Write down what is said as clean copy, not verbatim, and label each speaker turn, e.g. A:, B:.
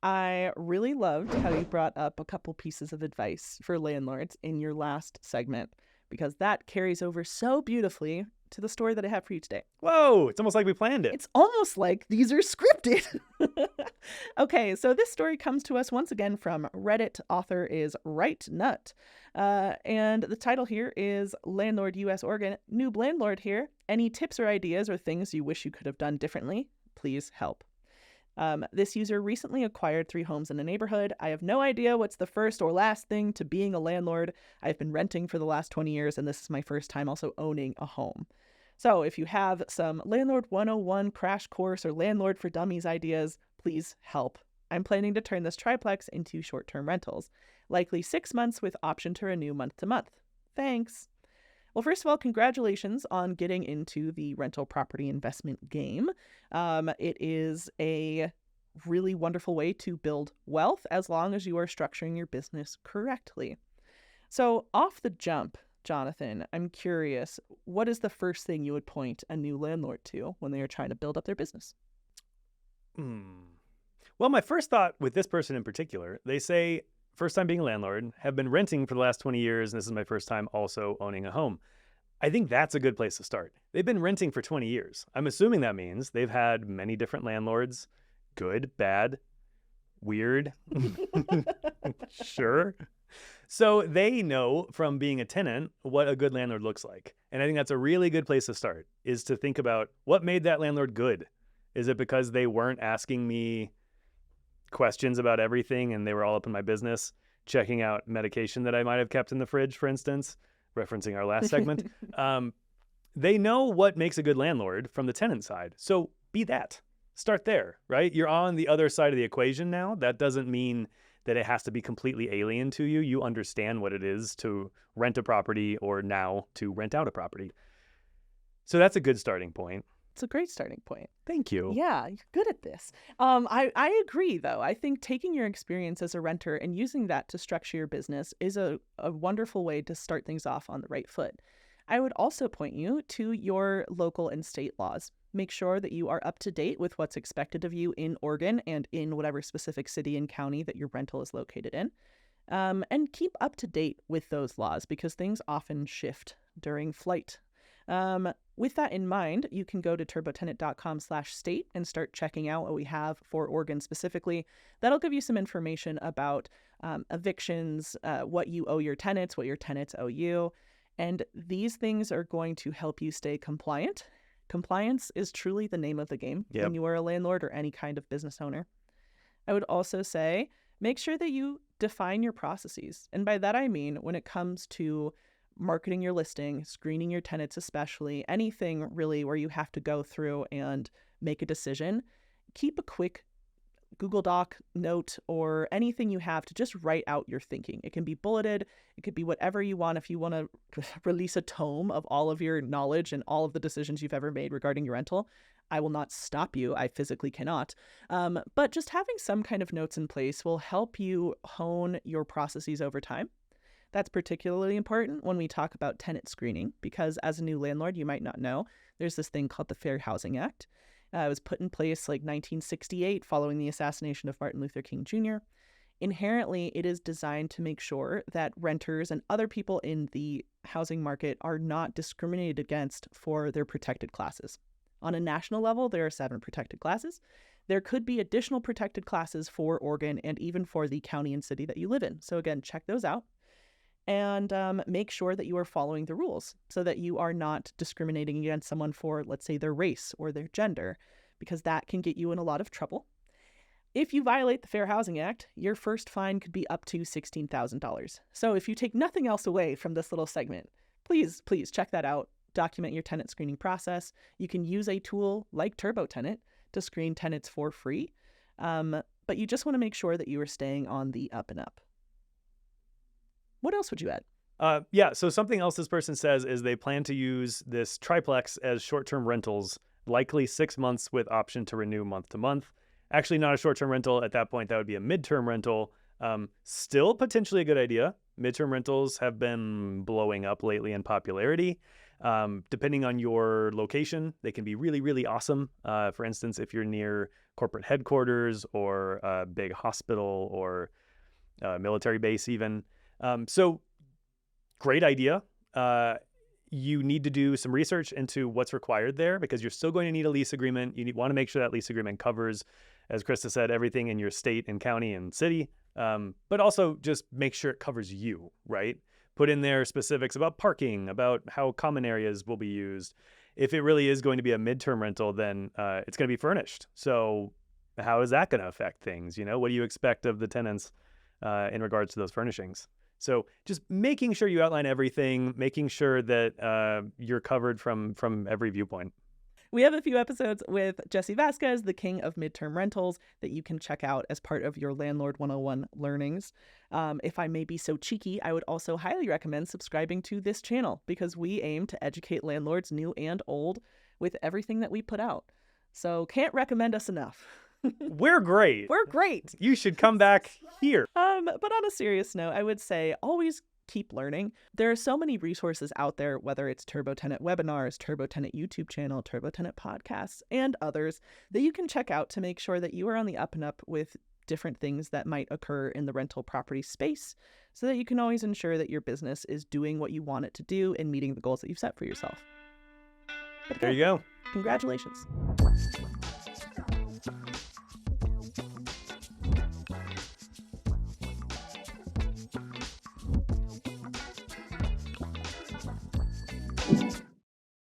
A: I really loved how you brought up a couple pieces of advice for landlords in your last segment, because that carries over so beautifully to the story that I have for you today.
B: Whoa, it's almost like we planned it.
A: It's almost like these are scripted. Okay, so this story comes to us once again from Reddit. Author is Right Nut. And the title here is Landlord US Oregon. Noob Landlord here. Any tips or ideas or things you wish you could have done differently? Please help. This user recently acquired 3 homes in a neighborhood. I have no idea what's the first or last thing to being a landlord. I've been renting for the last 20 years, and this is my first time also owning a home. So if you have some Landlord 101 crash course or Landlord for Dummies ideas, please help. I'm planning to turn this triplex into short-term rentals, likely 6 months with option to renew month to month. Thanks. Well, first of all, congratulations on getting into the rental property investment game. It is a really wonderful way to build wealth as long as you are structuring your business correctly. So off the jump, Jonathan, I'm curious, what is the first thing you would point a new landlord to when they are trying to build up their business?
B: Well, my first thought with this person in particular, they say, first time being a landlord, have been renting for the last 20 years, and this is my first time also owning a home. I think that's a good place to start. They've been renting for 20 years. I'm assuming that means they've had many different landlords, good, bad, weird, sure. So they know from being a tenant what a good landlord looks like. And I think that's a really good place to start, is to think about what made that landlord good. Is it because they weren't asking me questions about everything and they were all up in my business, checking out medication that I might have kept in the fridge, for instance, referencing our last segment? They know what makes a good landlord from the tenant side. So be that. Start there, right? You're on the other side of the equation now. That doesn't mean that it has to be completely alien to you. You understand what it is to rent a property or now to rent out a property. So that's a good starting point.
A: It's a great starting point.
B: Thank you.
A: Yeah, you're good at this. I agree, though. I think taking your experience as a renter and using that to structure your business is a wonderful way to start things off on the right foot. I would also point you to your local and state laws. Make sure that you are up to date with what's expected of you in Oregon and in whatever specific city and county that your rental is located in. And keep up to date with those laws because things often shift during flight. With that in mind, you can go to turbotenant.com/state and start checking out what we have for Oregon specifically. That'll give you some information about evictions, what you owe your tenants, what your tenants owe you. And these things are going to help you stay compliant. Compliance is truly the name of the game when you are a landlord or any kind of business owner. I would also say, make sure that you define your processes. And by that, I mean, when it comes to marketing your listing, screening your tenants, especially anything really where you have to go through and make a decision, keep a quick Google Doc note or anything you have to just write out your thinking. It can be bulleted. It could be whatever you want. If you want to release a tome of all of your knowledge and all of the decisions you've ever made regarding your rental, I will not stop you. I physically cannot. But just having some kind of notes in place will help you hone your processes over time. That's particularly important when we talk about tenant screening, because as a new landlord, you might not know, there's this thing called the Fair Housing Act. It was put in place like 1968 following the assassination of Martin Luther King Jr. Inherently, it is designed to make sure that renters and other people in the housing market are not discriminated against for their protected classes. On a national level, there are 7 protected classes. There could be additional protected classes for Oregon and even for the county and city that you live in. So again, check those out. And make sure that you are following the rules so that you are not discriminating against someone for, let's say, their race or their gender, because that can get you in a lot of trouble. If you violate the Fair Housing Act, your first fine could be up to $16,000. So if you take nothing else away from this little segment, please check that out. Document your tenant screening process. You can use a tool like TurboTenant to screen tenants for free. But you just want to make sure that you are staying on the up and up. What else would you add?
B: So something else this person says is they plan to use this triplex as short-term rentals, likely 6 months with option to renew month to month. Actually, not a short-term rental. At that point, that would be a midterm rental. Still potentially a good idea. Midterm rentals have been blowing up lately in popularity. Depending on your location, they can be really, really awesome. For instance, if you're near corporate headquarters or a big hospital or military base even. So great idea. You need to do some research into what's required there because you're still going to need a lease agreement. You want to make sure that lease agreement covers, as Krista said, everything in your state and county and city, but also just make sure it covers you, right? Put in there specifics about parking, about how common areas will be used. If it really is going to be a midterm rental, then it's going to be furnished. So how is that going to affect things? What do you expect of the tenants in regards to those furnishings? So just making sure you outline everything, making sure that you're covered from every viewpoint.
A: We have a few episodes with Jesse Vasquez, the king of midterm rentals, that you can check out as part of your Landlord 101 learnings. If I may be so cheeky, I would also highly recommend subscribing to this channel because we aim to educate landlords new and old with everything that we put out. So can't recommend us enough.
B: We're great.
A: We're great.
B: You should come back here.
A: But on a serious note, I would say always keep learning. There are so many resources out there, whether it's TurboTenant webinars, TurboTenant YouTube channel, TurboTenant podcasts, and others that you can check out to make sure that you are on the up and up with different things that might occur in the rental property space so that you can always ensure that your business is doing what you want it to do and meeting the goals that you've set for yourself. But
B: There you go.
A: Congratulations.